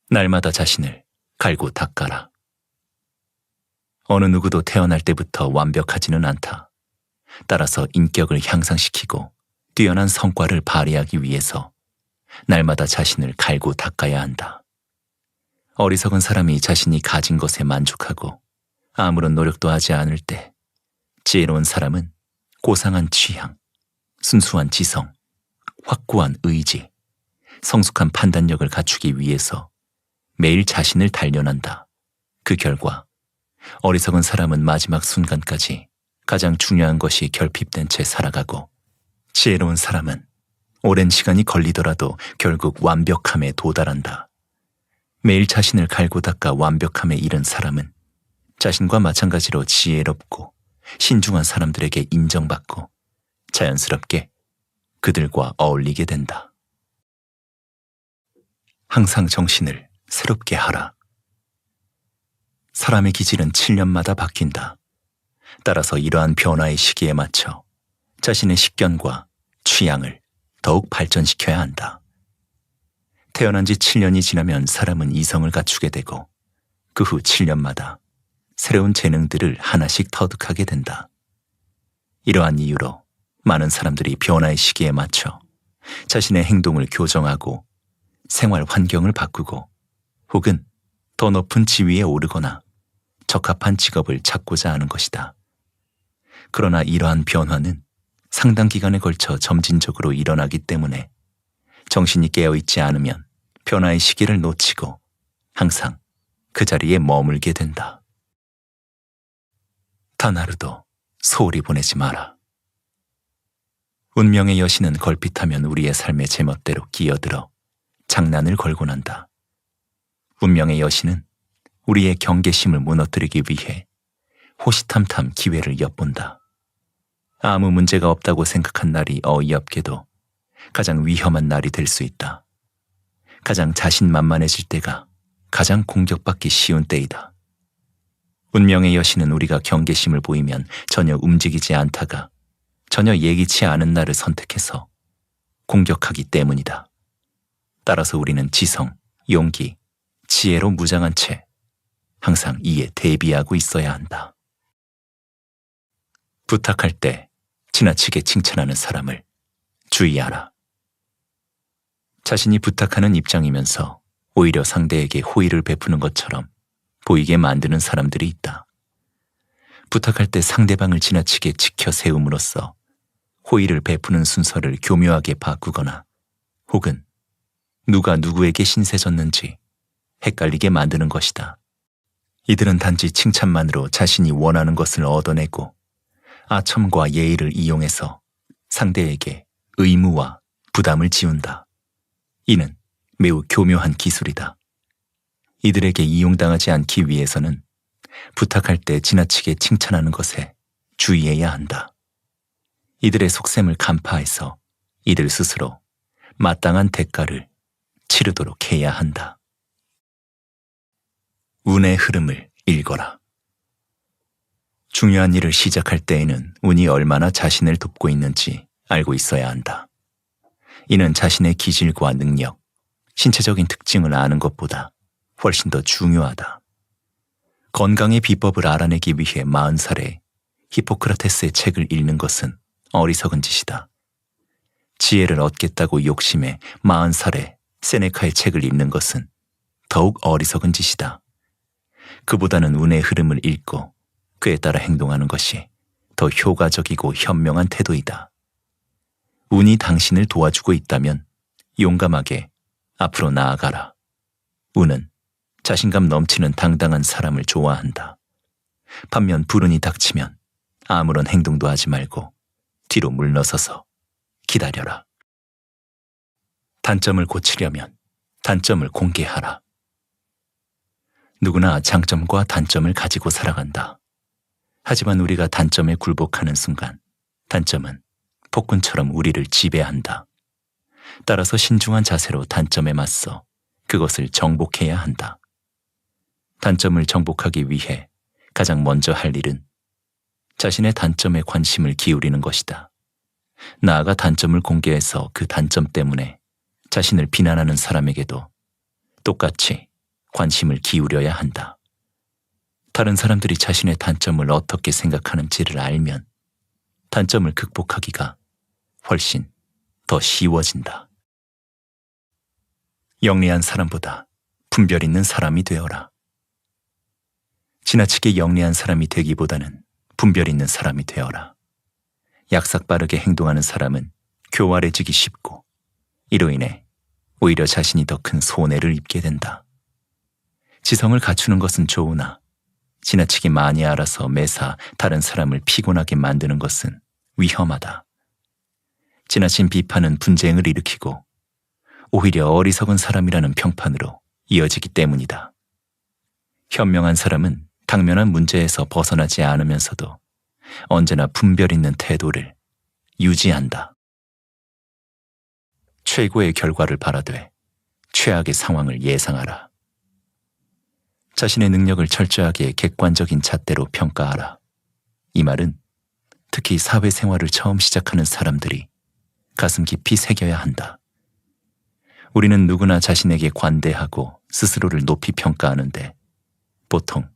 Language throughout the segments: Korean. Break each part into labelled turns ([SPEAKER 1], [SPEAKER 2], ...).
[SPEAKER 1] 날마다 자신을 갈고 닦아라. 어느 누구도 태어날 때부터 완벽하지는 않다. 따라서 인격을 향상시키고 뛰어난 성과를 발휘하기 위해서 날마다 자신을 갈고 닦아야 한다. 어리석은 사람이 자신이 가진 것에 만족하고 아무런 노력도 하지 않을 때, 지혜로운 사람은 고상한 취향, 순수한 지성, 확고한 의지, 성숙한 판단력을 갖추기 위해서 매일 자신을 단련한다. 그 결과 어리석은 사람은 마지막 순간까지 가장 중요한 것이 결핍된 채 살아가고, 지혜로운 사람은 오랜 시간이 걸리더라도 결국 완벽함에 도달한다. 매일 자신을 갈고 닦아 완벽함에 이른 사람은 자신과 마찬가지로 지혜롭고 신중한 사람들에게 인정받고 자연스럽게 그들과 어울리게 된다. 항상 정신을 새롭게 하라. 사람의 기질은 7년마다 바뀐다. 따라서 이러한 변화의 시기에 맞춰 자신의 식견과 취향을 더욱 발전시켜야 한다. 태어난 지 7년이 지나면 사람은 이성을 갖추게 되고 그 후 7년마다 새로운 재능들을 하나씩 터득하게 된다. 이러한 이유로 많은 사람들이 변화의 시기에 맞춰 자신의 행동을 교정하고 생활 환경을 바꾸고 혹은 더 높은 지위에 오르거나 적합한 직업을 찾고자 하는 것이다. 그러나 이러한 변화는 상당 기간에 걸쳐 점진적으로 일어나기 때문에 정신이 깨어있지 않으면 변화의 시기를 놓치고 항상 그 자리에 머물게 된다. 단 하루도 소홀히 보내지 마라. 운명의 여신은 걸핏하면 우리의 삶의 제멋대로 끼어들어 장난을 걸곤 한다. 운명의 여신은 우리의 경계심을 무너뜨리기 위해 호시탐탐 기회를 엿본다. 아무 문제가 없다고 생각한 날이 어이없게도 가장 위험한 날이 될 수 있다. 가장 자신만만해질 때가 가장 공격받기 쉬운 때이다. 운명의 여신은 우리가 경계심을 보이면 전혀 움직이지 않다가 전혀 예기치 않은 날을 선택해서 공격하기 때문이다. 따라서 우리는 지성, 용기, 지혜로 무장한 채 항상 이에 대비하고 있어야 한다. 부탁할 때 지나치게 칭찬하는 사람을 주의하라. 자신이 부탁하는 입장이면서 오히려 상대에게 호의를 베푸는 것처럼 보이게 만드는 사람들이 있다. 부탁할 때 상대방을 지나치게 지켜 세움으로써 호의를 베푸는 순서를 교묘하게 바꾸거나 혹은 누가 누구에게 신세졌는지 헷갈리게 만드는 것이다. 이들은 단지 칭찬만으로 자신이 원하는 것을 얻어내고 아첨과 예의를 이용해서 상대에게 의무와 부담을 지운다. 이는 매우 교묘한 기술이다. 이들에게 이용당하지 않기 위해서는 부탁할 때 지나치게 칭찬하는 것에 주의해야 한다. 이들의 속셈을 간파해서 이들 스스로 마땅한 대가를 치르도록 해야 한다. 운의 흐름을 읽어라. 중요한 일을 시작할 때에는 운이 얼마나 자신을 돕고 있는지 알고 있어야 한다. 이는 자신의 기질과 능력, 신체적인 특징을 아는 것보다 훨씬 더 중요하다. 건강의 비법을 알아내기 위해 40살에 히포크라테스의 책을 읽는 것은 어리석은 짓이다. 지혜를 얻겠다고 욕심에 40살에 세네카의 책을 읽는 것은 더욱 어리석은 짓이다. 그보다는 운의 흐름을 읽고 그에 따라 행동하는 것이 더 효과적이고 현명한 태도이다. 운이 당신을 도와주고 있다면 용감하게 앞으로 나아가라. 운은 자신감 넘치는 당당한 사람을 좋아한다. 반면 불운이 닥치면 아무런 행동도 하지 말고 뒤로 물러서서 기다려라. 단점을 고치려면 단점을 공개하라. 누구나 장점과 단점을 가지고 살아간다. 하지만 우리가 단점에 굴복하는 순간 단점은 폭군처럼 우리를 지배한다. 따라서 신중한 자세로 단점에 맞서 그것을 정복해야 한다. 단점을 정복하기 위해 가장 먼저 할 일은 자신의 단점에 관심을 기울이는 것이다. 나아가 단점을 공개해서 그 단점 때문에 자신을 비난하는 사람에게도 똑같이 관심을 기울여야 한다. 다른 사람들이 자신의 단점을 어떻게 생각하는지를 알면 단점을 극복하기가 훨씬 더 쉬워진다. 영리한 사람보다 분별 있는 사람이 되어라. 지나치게 영리한 사람이 되기보다는 분별 있는 사람이 되어라. 약삭빠르게 행동하는 사람은 교활해지기 쉽고 이로 인해 오히려 자신이 더 큰 손해를 입게 된다. 지성을 갖추는 것은 좋으나 지나치게 많이 알아서 매사 다른 사람을 피곤하게 만드는 것은 위험하다. 지나친 비판은 분쟁을 일으키고 오히려 어리석은 사람이라는 평판으로 이어지기 때문이다. 현명한 사람은 당면한 문제에서 벗어나지 않으면서도 언제나 분별 있는 태도를 유지한다. 최고의 결과를 바라되 최악의 상황을 예상하라. 자신의 능력을 철저하게 객관적인 잣대로 평가하라. 이 말은 특히 사회생활을 처음 시작하는 사람들이 가슴 깊이 새겨야 한다. 우리는 누구나 자신에게 관대하고 스스로를 높이 평가하는데 보통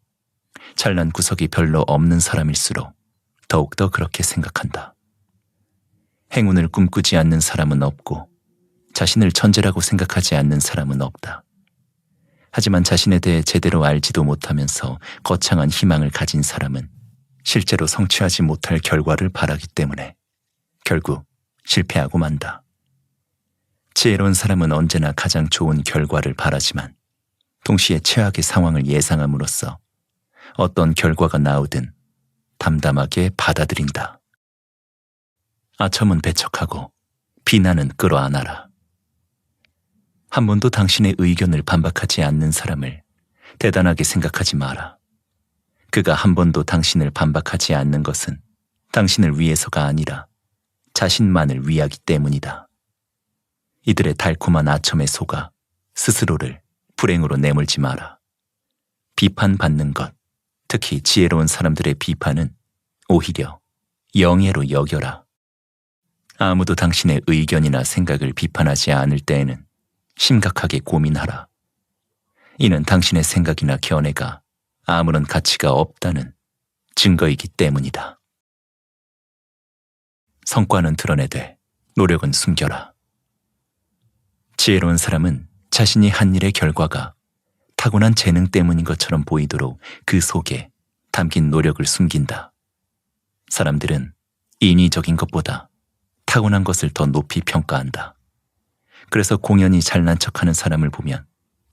[SPEAKER 1] 잘난 구석이 별로 없는 사람일수록 더욱더 그렇게 생각한다. 행운을 꿈꾸지 않는 사람은 없고 자신을 천재라고 생각하지 않는 사람은 없다. 하지만 자신에 대해 제대로 알지도 못하면서 거창한 희망을 가진 사람은 실제로 성취하지 못할 결과를 바라기 때문에 결국 실패하고 만다. 지혜로운 사람은 언제나 가장 좋은 결과를 바라지만 동시에 최악의 상황을 예상함으로써 어떤 결과가 나오든 담담하게 받아들인다. 아첨은 배척하고 비난은 끌어안아라. 한 번도 당신의 의견을 반박하지 않는 사람을 대단하게 생각하지 마라. 그가 한 번도 당신을 반박하지 않는 것은 당신을 위해서가 아니라 자신만을 위하기 때문이다. 이들의 달콤한 아첨에 속아 스스로를 불행으로 내몰지 마라. 비판받는 것, 특히 지혜로운 사람들의 비판은 오히려 영예로 여겨라. 아무도 당신의 의견이나 생각을 비판하지 않을 때에는 심각하게 고민하라. 이는 당신의 생각이나 견해가 아무런 가치가 없다는 증거이기 때문이다. 성과는 드러내되 노력은 숨겨라. 지혜로운 사람은 자신이 한 일의 결과가 타고난 재능 때문인 것처럼 보이도록 그 속에 담긴 노력을 숨긴다. 사람들은 인위적인 것보다 타고난 것을 더 높이 평가한다. 그래서 공연히 잘난 척하는 사람을 보면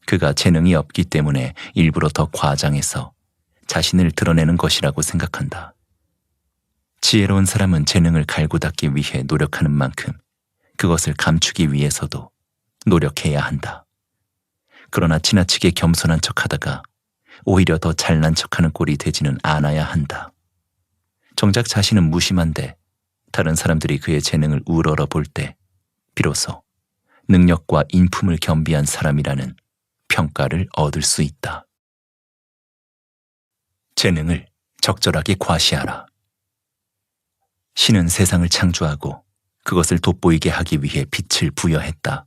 [SPEAKER 1] 그가 재능이 없기 때문에 일부러 더 과장해서 자신을 드러내는 것이라고 생각한다. 지혜로운 사람은 재능을 갈고 닦기 위해 노력하는 만큼 그것을 감추기 위해서도 노력해야 한다. 그러나 지나치게 겸손한 척하다가 오히려 더 잘난 척하는 꼴이 되지는 않아야 한다. 정작 자신은 무심한데 다른 사람들이 그의 재능을 우러러 볼 때 비로소 능력과 인품을 겸비한 사람이라는 평가를 얻을 수 있다. 재능을 적절하게 과시하라. 신은 세상을 창조하고 그것을 돋보이게 하기 위해 빛을 부여했다.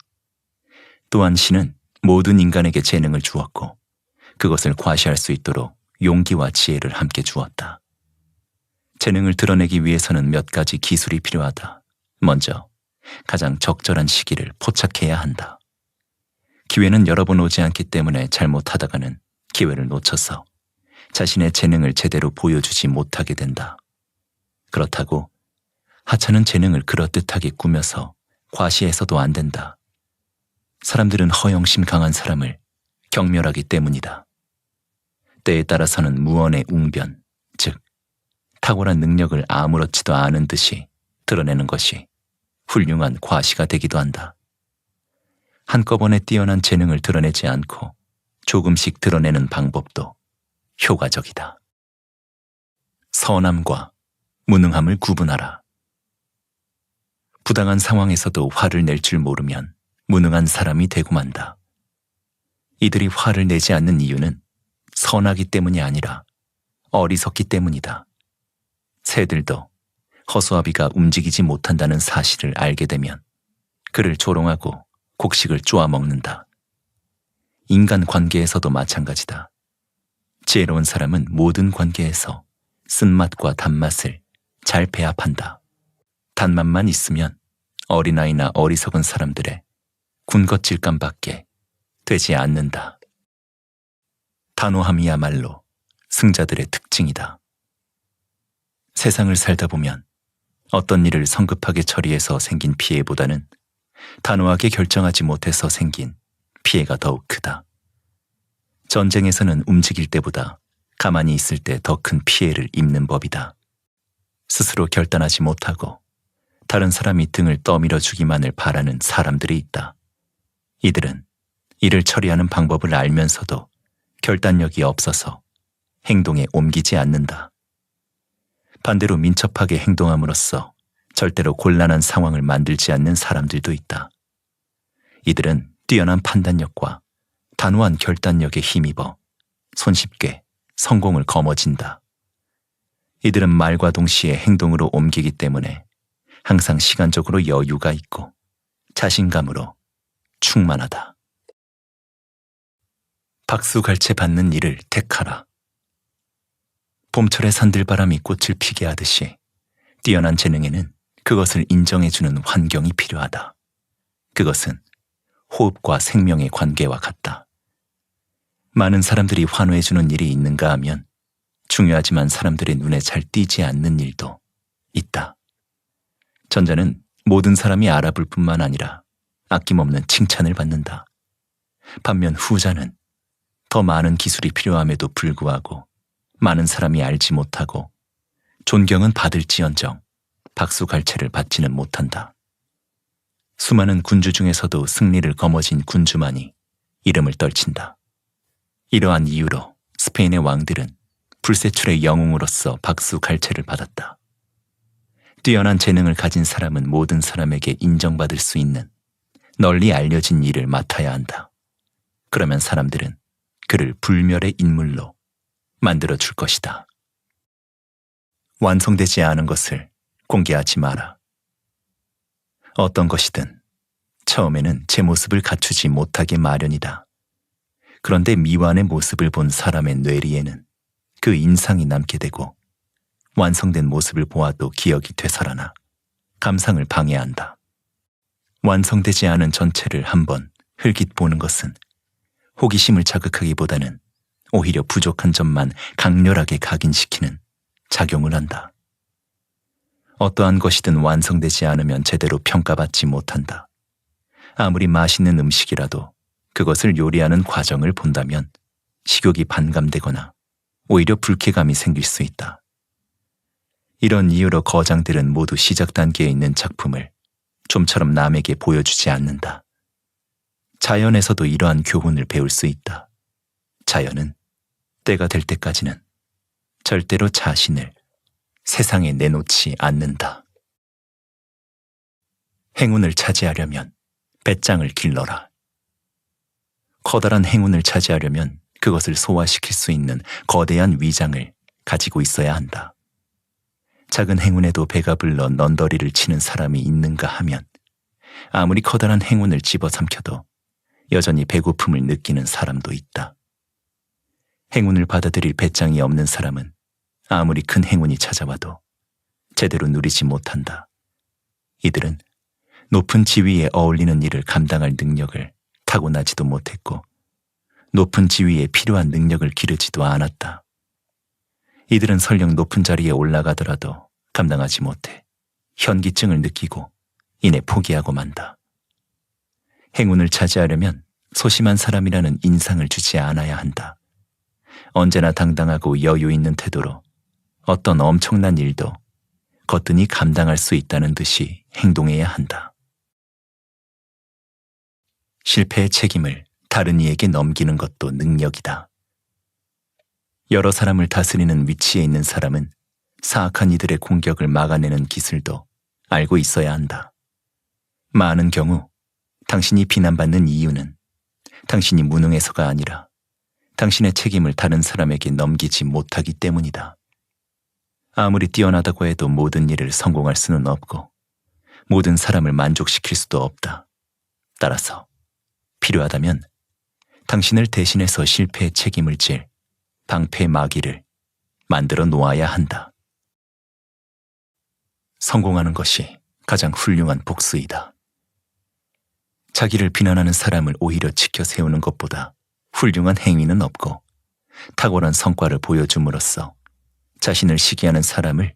[SPEAKER 1] 또한 신은 모든 인간에게 재능을 주었고 그것을 과시할 수 있도록 용기와 지혜를 함께 주었다. 재능을 드러내기 위해서는 몇 가지 기술이 필요하다. 먼저 가장 적절한 시기를 포착해야 한다. 기회는 여러 번 오지 않기 때문에 잘못하다가는 기회를 놓쳐서 자신의 재능을 제대로 보여주지 못하게 된다. 그렇다고 하찮은 재능을 그럴듯하게 꾸며서 과시해서도 안 된다. 사람들은 허영심 강한 사람을 경멸하기 때문이다. 때에 따라서는 무언의 웅변, 즉 탁월한 능력을 아무렇지도 않은 듯이 드러내는 것이 훌륭한 과시가 되기도 한다. 한꺼번에 뛰어난 재능을 드러내지 않고 조금씩 드러내는 방법도 효과적이다. 선함과 무능함을 구분하라. 부당한 상황에서도 화를 낼 줄 모르면 무능한 사람이 되고 만다. 이들이 화를 내지 않는 이유는 선하기 때문이 아니라 어리석기 때문이다. 새들도 허수아비가 움직이지 못한다는 사실을 알게 되면 그를 조롱하고 곡식을 쪼아 먹는다. 인간 관계에서도 마찬가지다. 지혜로운 사람은 모든 관계에서 쓴맛과 단맛을 잘 배합한다. 단맛만 있으면 어린아이나 어리석은 사람들의 군것질감밖에 되지 않는다. 단호함이야말로 승자들의 특징이다. 세상을 살다 보면 어떤 일을 성급하게 처리해서 생긴 피해보다는 단호하게 결정하지 못해서 생긴 피해가 더욱 크다. 전쟁에서는 움직일 때보다 가만히 있을 때 더 큰 피해를 입는 법이다. 스스로 결단하지 못하고 다른 사람이 등을 떠밀어 주기만을 바라는 사람들이 있다. 이들은 이를 처리하는 방법을 알면서도 결단력이 없어서 행동에 옮기지 않는다. 반대로 민첩하게 행동함으로써 절대로 곤란한 상황을 만들지 않는 사람들도 있다. 이들은 뛰어난 판단력과 단호한 결단력에 힘입어 손쉽게 성공을 거머쥔다. 이들은 말과 동시에 행동으로 옮기기 때문에 항상 시간적으로 여유가 있고 자신감으로 충만하다. 박수갈채 받는 일을 택하라. 봄철의 산들바람이 꽃을 피게 하듯이 뛰어난 재능에는 그것을 인정해주는 환경이 필요하다. 그것은 호흡과 생명의 관계와 같다. 많은 사람들이 환호해주는 일이 있는가 하면 중요하지만 사람들의 눈에 잘 띄지 않는 일도 있다. 전자는 모든 사람이 알아볼 뿐만 아니라 아낌없는 칭찬을 받는다. 반면 후자는 더 많은 기술이 필요함에도 불구하고 많은 사람이 알지 못하고 존경은 받을지언정 박수갈채를 받지는 못한다. 수많은 군주 중에서도 승리를 거머쥔 군주만이 이름을 떨친다. 이러한 이유로 스페인의 왕들은 불세출의 영웅으로서 박수갈채를 받았다. 뛰어난 재능을 가진 사람은 모든 사람에게 인정받을 수 있는 널리 알려진 일을 맡아야 한다. 그러면 사람들은 그를 불멸의 인물로 만들어줄 것이다. 완성되지 않은 것을 공개하지 마라. 어떤 것이든 처음에는 제 모습을 갖추지 못하게 마련이다. 그런데 미완의 모습을 본 사람의 뇌리에는 그 인상이 남게 되고 완성된 모습을 보아도 기억이 되살아나 감상을 방해한다. 완성되지 않은 전체를 한번 흘깃 보는 것은 호기심을 자극하기보다는 오히려 부족한 점만 강렬하게 각인시키는 작용을 한다. 어떠한 것이든 완성되지 않으면 제대로 평가받지 못한다. 아무리 맛있는 음식이라도 그것을 요리하는 과정을 본다면 식욕이 반감되거나 오히려 불쾌감이 생길 수 있다. 이런 이유로 거장들은 모두 시작 단계에 있는 작품을 좀처럼 남에게 보여주지 않는다. 자연에서도 이러한 교훈을 배울 수 있다. 자연은 때가 될 때까지는 절대로 자신을 세상에 내놓지 않는다. 행운을 차지하려면 배짱을 길러라. 커다란 행운을 차지하려면 그것을 소화시킬 수 있는 거대한 위장을 가지고 있어야 한다. 작은 행운에도 배가 불러 넌더리를 치는 사람이 있는가 하면 아무리 커다란 행운을 집어삼켜도 여전히 배고픔을 느끼는 사람도 있다. 행운을 받아들일 배짱이 없는 사람은 아무리 큰 행운이 찾아와도 제대로 누리지 못한다. 이들은 높은 지위에 어울리는 일을 감당할 능력을 타고나지도 못했고 높은 지위에 필요한 능력을 기르지도 않았다. 이들은 설령 높은 자리에 올라가더라도 감당하지 못해 현기증을 느끼고 이내 포기하고 만다. 행운을 차지하려면 소심한 사람이라는 인상을 주지 않아야 한다. 언제나 당당하고 여유 있는 태도로 어떤 엄청난 일도 거뜬히 감당할 수 있다는 듯이 행동해야 한다. 실패의 책임을 다른 이에게 넘기는 것도 능력이다. 여러 사람을 다스리는 위치에 있는 사람은 사악한 이들의 공격을 막아내는 기술도 알고 있어야 한다. 많은 경우 당신이 비난받는 이유는 당신이 무능해서가 아니라 당신의 책임을 다른 사람에게 넘기지 못하기 때문이다. 아무리 뛰어나다고 해도 모든 일을 성공할 수는 없고 모든 사람을 만족시킬 수도 없다. 따라서 필요하다면 당신을 대신해서 실패의 책임을 질 방패 마귀를 만들어 놓아야 한다. 성공하는 것이 가장 훌륭한 복수이다. 자기를 비난하는 사람을 오히려 지켜 세우는 것보다 훌륭한 행위는 없고, 탁월한 성과를 보여줌으로써 자신을 시기하는 사람을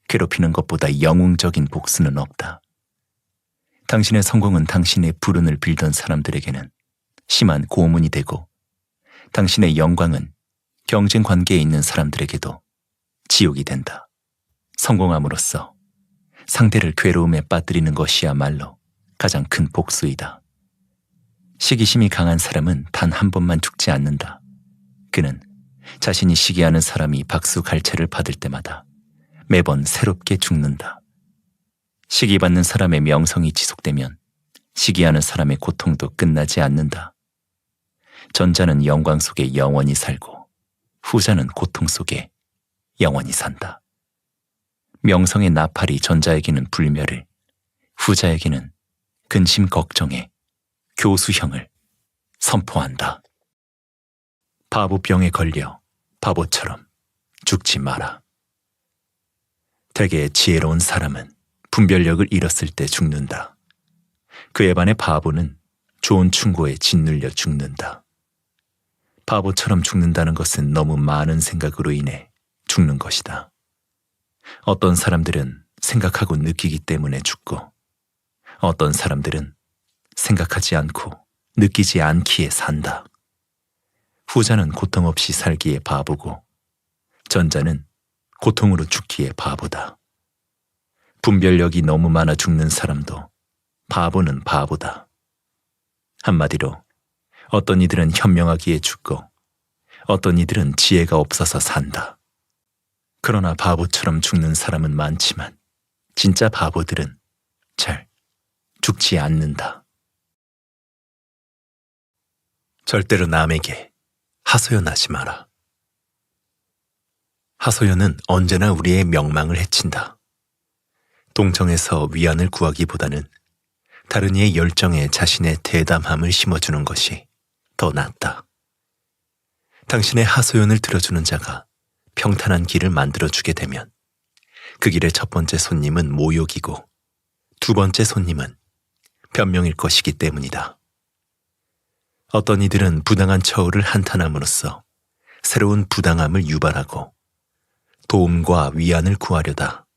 [SPEAKER 1] 괴롭히는 것보다 영웅적인 복수는 없다. 당신의 성공은 당신의 불운을 빌던 사람들에게는 심한 고문이 되고, 당신의 영광은 경쟁 관계에 있는 사람들에게도 지옥이 된다. 성공함으로써 상대를 괴로움에 빠뜨리는 것이야말로 가장 큰 복수이다. 시기심이 강한 사람은 단 한 번만 죽지 않는다. 그는 자신이 시기하는 사람이 박수갈채를 받을 때마다 매번 새롭게 죽는다. 시기받는 사람의 명성이 지속되면 시기하는 사람의 고통도 끝나지 않는다. 전자는 영광 속에 영원히 살고 후자는 고통 속에 영원히 산다. 명성의 나팔이 전자에게는 불멸을, 후자에게는 근심 걱정의 교수형을 선포한다. 바보병에 걸려 바보처럼 죽지 마라. 대개 지혜로운 사람은 분별력을 잃었을 때 죽는다. 그에 반해 바보는 좋은 충고에 짓눌려 죽는다. 바보처럼 죽는다는 것은 너무 많은 생각으로 인해 죽는 것이다. 어떤 사람들은 생각하고 느끼기 때문에 죽고, 어떤 사람들은 생각하지 않고 느끼지 않기에 산다. 후자는 고통 없이 살기에 바보고, 전자는 고통으로 죽기에 바보다. 분별력이 너무 많아 죽는 사람도 바보는 바보다. 한마디로 어떤 이들은 현명하기에 죽고, 어떤 이들은 지혜가 없어서 산다. 그러나 바보처럼 죽는 사람은 많지만 진짜 바보들은 잘 죽지 않는다. 절대로 남에게 하소연하지 마라. 하소연은 언제나 우리의 명망을 해친다. 동정에서 위안을 구하기보다는 다른 이의 열정에 자신의 대담함을 심어주는 것이 더 낫다. 당신의 하소연을 들어주는 자가 평탄한 길을 만들어주게 되면 그 길의 첫 번째 손님은 모욕이고 두 번째 손님은 변명일 것이기 때문이다. 어떤 이들은 부당한 처우를 한탄함으로써 새로운 부당함을 유발하고, 도움과 위안을 구하려다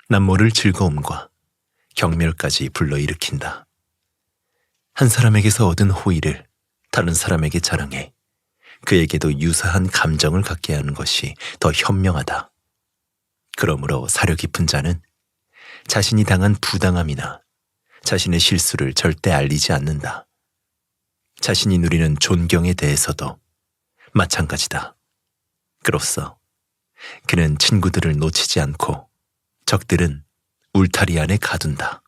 [SPEAKER 1] 남모를 즐거움과 경멸까지 불러일으킨다. 한 사람에게서 얻은 호의를 다른 사람에게 자랑해 그에게도 유사한 감정을 갖게 하는 것이 더 현명하다. 그러므로 사려 깊은 자는 자신이 당한 부당함이나 자신의 실수를 절대 알리지 않는다. 자신이 누리는 존경에 대해서도 마찬가지다. 그로써 그는 친구들을 놓치지 않고 적들은 울타리 안에 가둔다.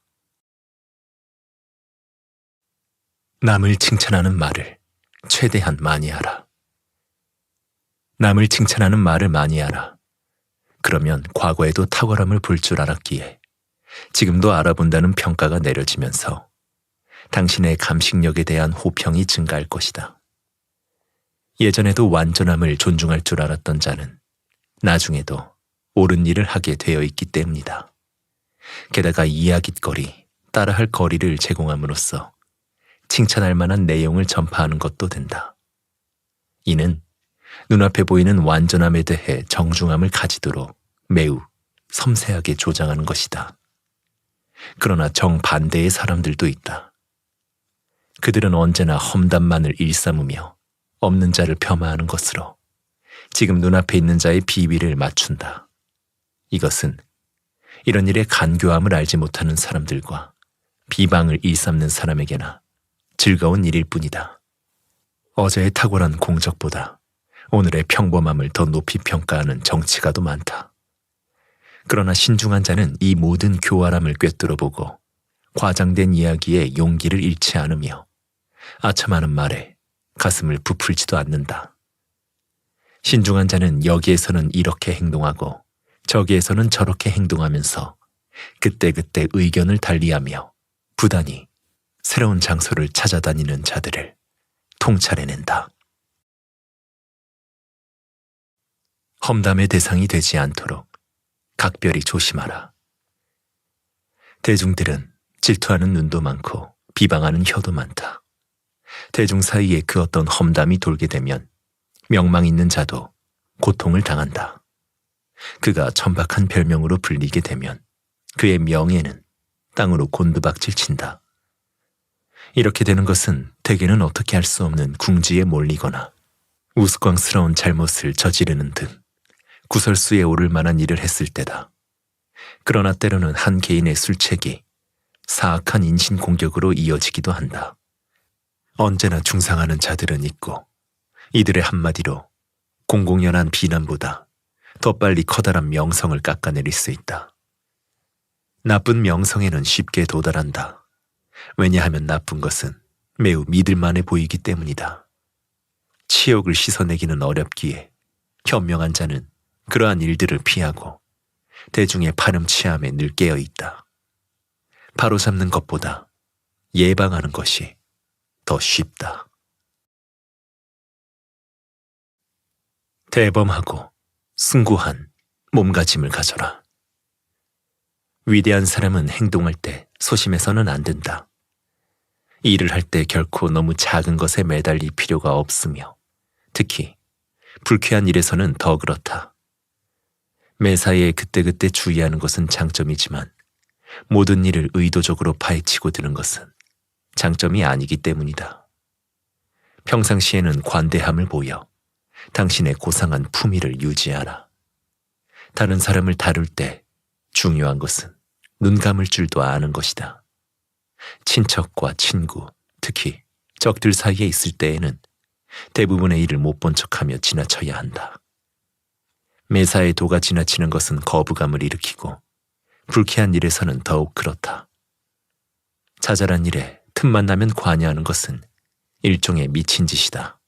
[SPEAKER 1] 남을 칭찬하는 말을 최대한 많이 하라. 남을 칭찬하는 말을 많이 하라. 그러면 과거에도 탁월함을 볼 줄 알았기에 지금도 알아본다는 평가가 내려지면서 당신의 감식력에 대한 호평이 증가할 것이다. 예전에도 완전함을 존중할 줄 알았던 자는 나중에도 옳은 일을 하게 되어 있기 때문이다. 게다가 이야깃거리, 따라할 거리를 제공함으로써 칭찬할 만한 내용을 전파하는 것도 된다. 이는 눈앞에 보이는 완전함에 대해 정중함을 가지도록 매우 섬세하게 조장하는 것이다. 그러나 정반대의 사람들도 있다. 그들은 언제나 험담만을 일삼으며 없는 자를 폄하하는 것으로 지금 눈앞에 있는 자의 비위를 맞춘다. 이것은 이런 일에 간교함을 알지 못하는 사람들과 비방을 일삼는 사람에게나 즐거운 일일 뿐이다. 어제의 탁월한 공적보다 오늘의 평범함을 더 높이 평가하는 정치가도 많다. 그러나 신중한 자는 이 모든 교활함을 꿰뚫어보고 과장된 이야기에 용기를 잃지 않으며 아첨하는 말에 가슴을 부풀지도 않는다. 신중한 자는 여기에서는 이렇게 행동하고 저기에서는 저렇게 행동하면서 그때그때 의견을 달리하며 부단히 새로운 장소를 찾아다니는 자들을 통찰해낸다. 험담의 대상이 되지 않도록 각별히 조심하라. 대중들은 질투하는 눈도 많고 비방하는 혀도 많다. 대중 사이에 그 어떤 험담이 돌게 되면 명망 있는 자도 고통을 당한다. 그가 천박한 별명으로 불리게 되면 그의 명예는 땅으로 곤두박질 친다. 이렇게 되는 것은 대개는 어떻게 할 수 없는 궁지에 몰리거나 우스꽝스러운 잘못을 저지르는 등 구설수에 오를 만한 일을 했을 때다. 그러나 때로는 한 개인의 술책이 사악한 인신공격으로 이어지기도 한다. 언제나 중상하는 자들은 있고 이들의 한마디로 공공연한 비난보다 더 빨리 커다란 명성을 깎아내릴 수 있다. 나쁜 명성에는 쉽게 도달한다. 왜냐하면 나쁜 것은 매우 믿을만해 보이기 때문이다. 치욕을 씻어내기는 어렵기에 현명한 자는 그러한 일들을 피하고 대중의 파렴치함에 늘 깨어 있다. 바로잡는 것보다 예방하는 것이 더 쉽다. 대범하고 숭고한 몸가짐을 가져라. 위대한 사람은 행동할 때 소심해서는 안 된다. 일을 할 때 결코 너무 작은 것에 매달릴 필요가 없으며 특히 불쾌한 일에서는 더 그렇다. 매사에 그때그때 주의하는 것은 장점이지만 모든 일을 의도적으로 파헤치고 드는 것은 장점이 아니기 때문이다. 평상시에는 관대함을 보여 당신의 고상한 품위를 유지하라. 다른 사람을 다룰 때 중요한 것은 눈 감을 줄도 아는 것이다. 친척과 친구, 특히 적들 사이에 있을 때에는 대부분의 일을 못 본 척하며 지나쳐야 한다. 매사에 도가 지나치는 것은 거부감을 일으키고 불쾌한 일에서는 더욱 그렇다. 자잘한 일에 틈만 나면 관여하는 것은 일종의 미친 짓이다.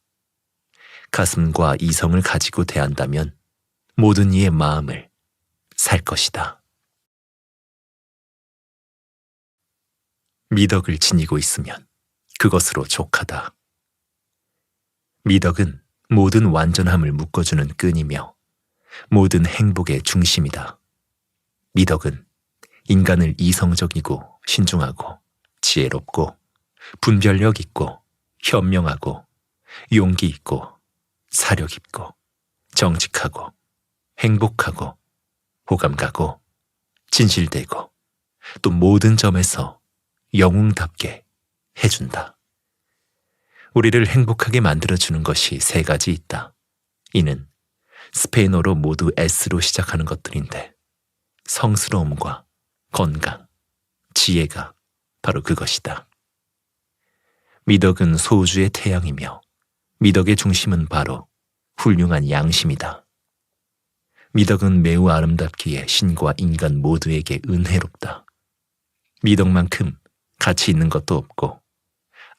[SPEAKER 1] 가슴과 이성을 가지고 대한다면 모든 이의 마음을 살 것이다. 미덕을 지니고 있으면 그것으로 족하다. 미덕은 모든 완전함을 묶어주는 끈이며 모든 행복의 중심이다. 미덕은 인간을 이성적이고 신중하고 지혜롭고 분별력 있고 현명하고 용기 있고 사력 있고 정직하고 행복하고 호감 가고 진실되고 또 모든 점에서 영웅답게 해준다. 우리를 행복하게 만들어주는 것이 세 가지 있다. 이는 스페인어로 모두 S로 시작하는 것들인데 성스러움과 건강, 지혜가 바로 그것이다. 미덕은 소우주의 태양이며 미덕의 중심은 바로 훌륭한 양심이다. 미덕은 매우 아름답기에 신과 인간 모두에게 은혜롭다. 미덕만큼 가치 있는 것도 없고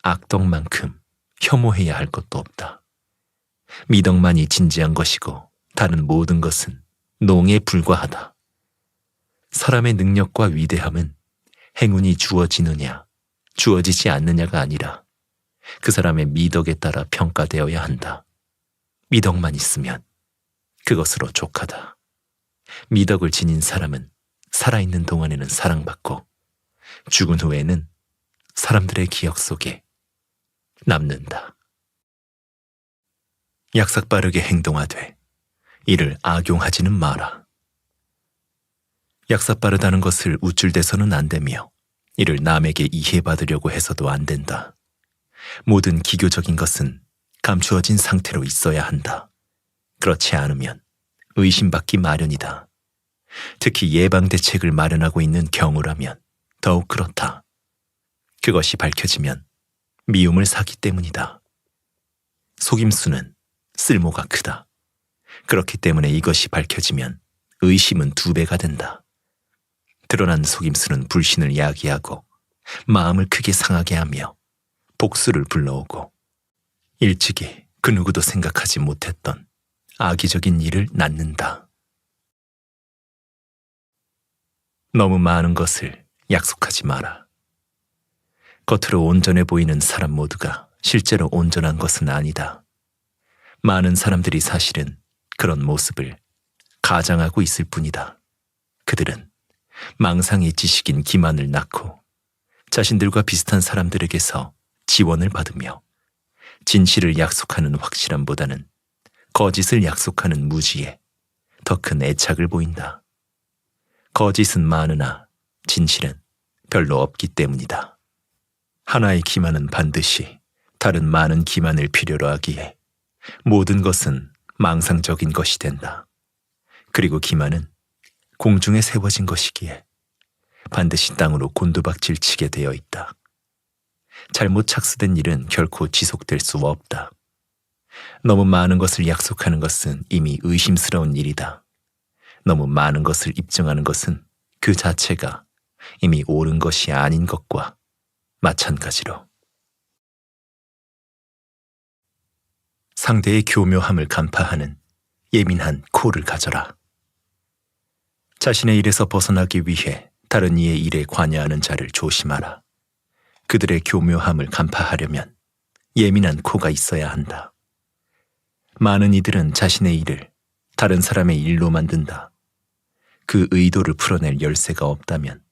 [SPEAKER 1] 악덕만큼 혐오해야 할 것도 없다. 미덕만이 진지한 것이고 다른 모든 것은 농에 불과하다. 사람의 능력과 위대함은 행운이 주어지느냐 주어지지 않느냐가 아니라 그 사람의 미덕에 따라 평가되어야 한다. 미덕만 있으면 그것으로 족하다. 미덕을 지닌 사람은 살아있는 동안에는 사랑받고 죽은 후에는 사람들의 기억 속에 남는다. 약삭빠르게 행동하되 이를 악용하지는 마라. 약삭빠르다는 것을 우쭐대서는 안 되며 이를 남에게 이해받으려고 해서도 안 된다. 모든 기교적인 것은 감추어진 상태로 있어야 한다. 그렇지 않으면 의심받기 마련이다. 특히 예방대책을 마련하고 있는 경우라면 더욱 그렇다. 그것이 밝혀지면 미움을 사기 때문이다. 속임수는 쓸모가 크다. 그렇기 때문에 이것이 밝혀지면 의심은 2배가 된다. 드러난 속임수는 불신을 야기하고 마음을 크게 상하게 하며 복수를 불러오고 일찍이 그 누구도 생각하지 못했던 악의적인 일을 낳는다. 너무 많은 것을 약속하지 마라. 겉으로 온전해 보이는 사람 모두가 실제로 온전한 것은 아니다. 많은 사람들이 사실은 그런 모습을 가장하고 있을 뿐이다. 그들은 망상의 지식인 기만을 낳고 자신들과 비슷한 사람들에게서 지원을 받으며 진실을 약속하는 확실함보다는 거짓을 약속하는 무지에 더 큰 애착을 보인다. 거짓은 많으나 진실은 별로 없기 때문이다. 하나의 기만은 반드시 다른 많은 기만을 필요로 하기에 모든 것은 망상적인 것이 된다. 그리고 기만은 공중에 세워진 것이기에 반드시 땅으로 곤두박질 치게 되어 있다. 잘못 착수된 일은 결코 지속될 수 없다. 너무 많은 것을 약속하는 것은 이미 의심스러운 일이다. 너무 많은 것을 입증하는 것은 그 자체가 이미 옳은 것이 아닌 것과 마찬가지로. 상대의 교묘함을 간파하는 예민한 코를 가져라. 자신의 일에서 벗어나기 위해 다른 이의 일에 관여하는 자를 조심하라. 그들의 교묘함을 간파하려면 예민한 코가 있어야 한다. 많은 이들은 자신의 일을 다른 사람의 일로 만든다. 그 의도를 풀어낼 열쇠가 없다면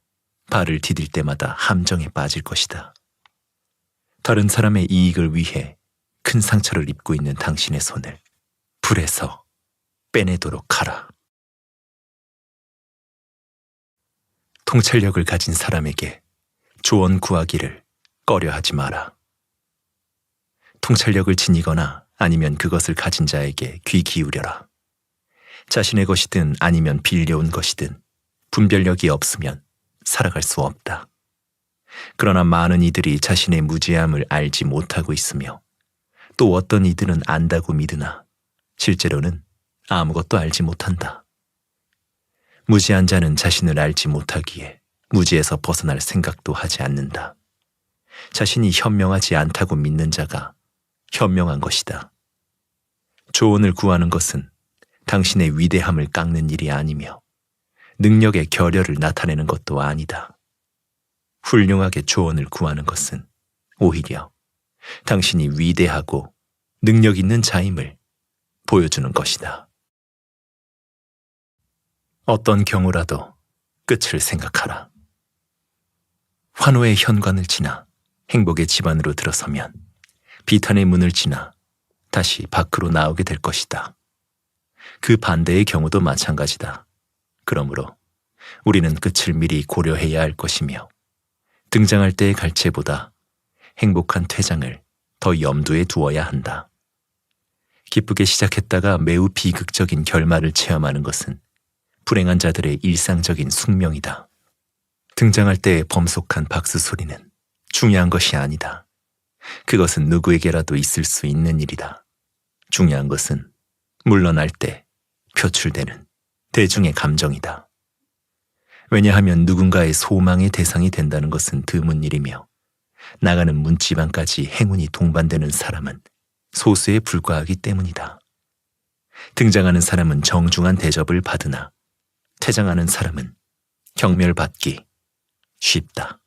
[SPEAKER 1] 발을 디딜 때마다 함정에 빠질 것이다. 다른 사람의 이익을 위해 큰 상처를 입고 있는 당신의 손을 불에서 빼내도록 하라. 통찰력을 가진 사람에게 조언 구하기를 꺼려하지 마라. 통찰력을 지니거나 아니면 그것을 가진 자에게 귀 기울여라. 자신의 것이든 아니면 빌려온 것이든 분별력이 없으면 살아갈 수 없다. 그러나 많은 이들이 자신의 무지함을 알지 못하고 있으며 또 어떤 이들은 안다고 믿으나 실제로는 아무것도 알지 못한다. 무지한 자는 자신을 알지 못하기에 무지에서 벗어날 생각도 하지 않는다. 자신이 현명하지 않다고 믿는 자가 현명한 것이다. 조언을 구하는 것은 당신의 위대함을 깎는 일이 아니며 능력의 결여를 나타내는 것도 아니다. 훌륭하게 조언을 구하는 것은 오히려 당신이 위대하고 능력 있는 자임을 보여주는 것이다. 어떤 경우라도 끝을 생각하라. 환호의 현관을 지나 행복의 집 안으로 들어서면 비탄의 문을 지나 다시 밖으로 나오게 될 것이다. 그 반대의 경우도 마찬가지다. 그러므로 우리는 끝을 미리 고려해야 할 것이며 등장할 때의 갈채보다 행복한 퇴장을 더 염두에 두어야 한다. 기쁘게 시작했다가 매우 비극적인 결말을 체험하는 것은 불행한 자들의 일상적인 숙명이다. 등장할 때의 범속한 박수 소리는 중요한 것이 아니다. 그것은 누구에게라도 있을 수 있는 일이다. 중요한 것은 물러날 때 표출되는 대중의 감정이다. 왜냐하면 누군가의 소망의 대상이 된다는 것은 드문 일이며 나가는 문지방까지 행운이 동반되는 사람은 소수에 불과하기 때문이다. 등장하는 사람은 정중한 대접을 받으나 퇴장하는 사람은 경멸받기 쉽다.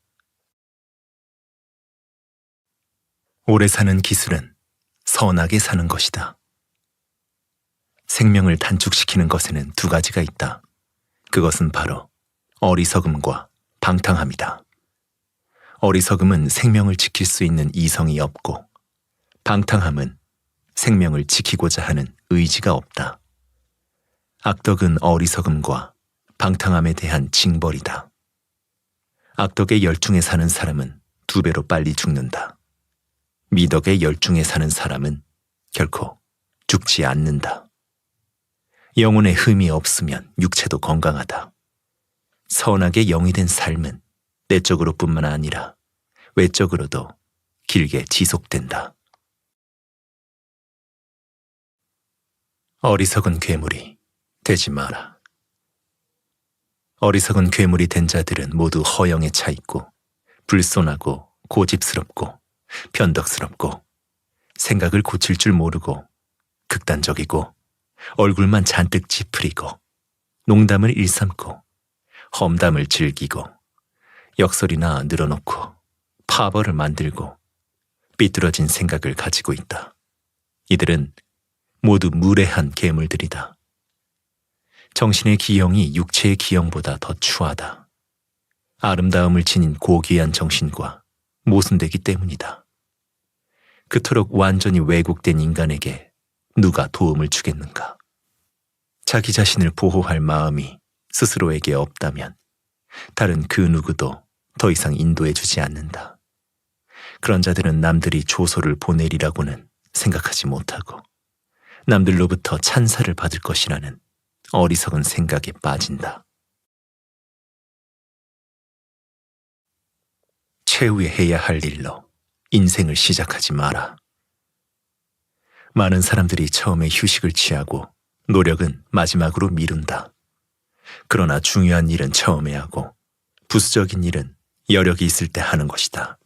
[SPEAKER 1] 오래 사는 기술은 선하게 사는 것이다. 생명을 단축시키는 것에는 두 가지가 있다. 그것은 바로 어리석음과 방탕함이다. 어리석음은 생명을 지킬 수 있는 이성이 없고 방탕함은 생명을 지키고자 하는 의지가 없다. 악덕은 어리석음과 방탕함에 대한 징벌이다. 악덕의 열중에 사는 사람은 2배로 빨리 죽는다. 미덕의 열중에 사는 사람은 결코 죽지 않는다. 영혼에 흠이 없으면 육체도 건강하다. 선하게 영이 된 삶은 내적으로 뿐만 아니라 외적으로도 길게 지속된다. 어리석은 괴물이 되지 마라. 어리석은 괴물이 된 자들은 모두 허영에 차 있고 불손하고 고집스럽고 변덕스럽고 생각을 고칠 줄 모르고 극단적이고 얼굴만 잔뜩 찌푸리고 농담을 일삼고 험담을 즐기고 역설이나 늘어놓고 파벌을 만들고 삐뚤어진 생각을 가지고 있다. 이들은 모두 무례한 괴물들이다. 정신의 기형이 육체의 기형보다 더 추하다. 아름다움을 지닌 고귀한 정신과 모순되기 때문이다. 그토록 완전히 왜곡된 인간에게 누가 도움을 주겠는가? 자기 자신을 보호할 마음이 스스로에게 없다면 다른 그 누구도 더 이상 인도해주지 않는다. 그런 자들은 남들이 조소를 보내리라고는 생각하지 못하고 남들로부터 찬사를 받을 것이라는 어리석은 생각에 빠진다. 최후에 해야 할 일로 인생을 시작하지 마라. 많은 사람들이 처음에 휴식을 취하고 노력은 마지막으로 미룬다. 그러나 중요한 일은 처음에 하고 부수적인 일은 여력이 있을 때 하는 것이다.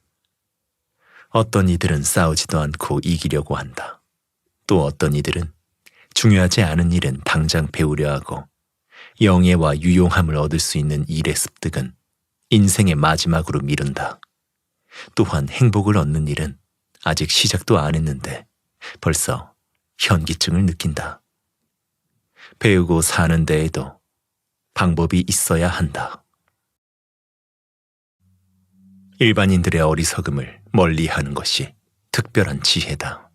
[SPEAKER 1] 어떤 이들은 싸우지도 않고 이기려고 한다. 또 어떤 이들은 중요하지 않은 일은 당장 배우려 하고 영예와 유용함을 얻을 수 있는 일의 습득은 인생의 마지막으로 미룬다. 또한 행복을 얻는 일은 아직 시작도 안 했는데 벌써 현기증을 느낀다. 배우고 사는 데에도 방법이 있어야 한다. 일반인들의 어리석음을 멀리하는 것이 특별한 지혜다.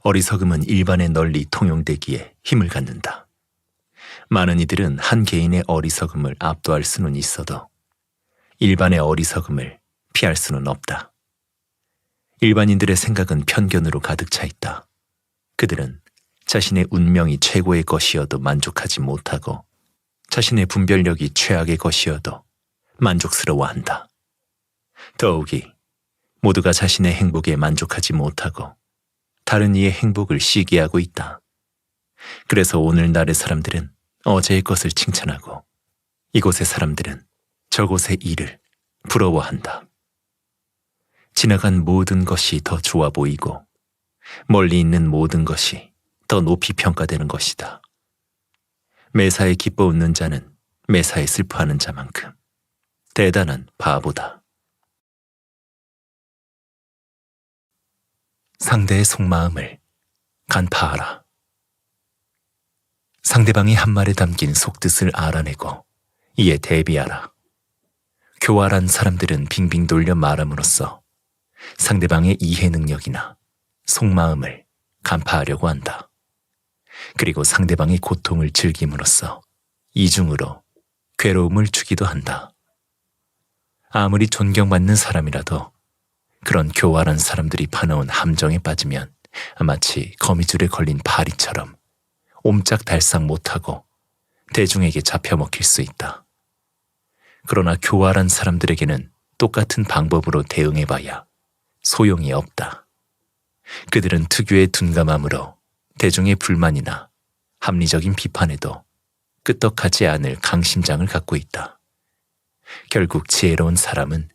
[SPEAKER 1] 어리석음은 일반에 널리 통용되기에 힘을 갖는다. 많은 이들은 한 개인의 어리석음을 압도할 수는 있어도 일반의 어리석음을 피할 수는 없다. 일반인들의 생각은 편견으로 가득 차 있다. 그들은 자신의 운명이 최고의 것이어도 만족하지 못하고 자신의 분별력이 최악의 것이어도 만족스러워한다. 더욱이 모두가 자신의 행복에 만족하지 못하고 다른 이의 행복을 시기하고 있다. 그래서 오늘날의 사람들은 어제의 것을 칭찬하고 이곳의 사람들은 저곳의 일을 부러워한다. 지나간 모든 것이 더 좋아 보이고 멀리 있는 모든 것이 더 높이 평가되는 것이다. 매사에 기뻐 웃는 자는 매사에 슬퍼하는 자만큼 대단한 바보다. 상대의 속마음을 간파하라. 상대방이 한 말에 담긴 속뜻을 알아내고 이에 대비하라. 교활한 사람들은 빙빙 돌려 말함으로써 상대방의 이해 능력이나 속마음을 간파하려고 한다. 그리고 상대방의 고통을 즐김으로써 이중으로 괴로움을 주기도 한다. 아무리 존경받는 사람이라도 그런 교활한 사람들이 파놓은 함정에 빠지면 마치 거미줄에 걸린 파리처럼 옴짝달싹 못하고 대중에게 잡혀먹힐 수 있다. 그러나 교활한 사람들에게는 똑같은 방법으로 대응해봐야 소용이 없다. 그들은 특유의 둔감함으로 대중의 불만이나 합리적인 비판에도 끄떡하지 않을 강심장을 갖고 있다. 결국 지혜로운 사람은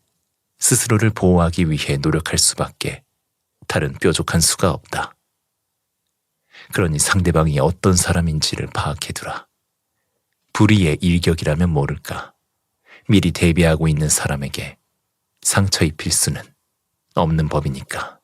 [SPEAKER 1] 스스로를 보호하기 위해 노력할 수밖에 다른 뾰족한 수가 없다. 그러니 상대방이 어떤 사람인지를 파악해두라. 불의의 일격이라면 모를까. 미리 대비하고 있는 사람에게 상처 입힐 수는 없는 법이니까.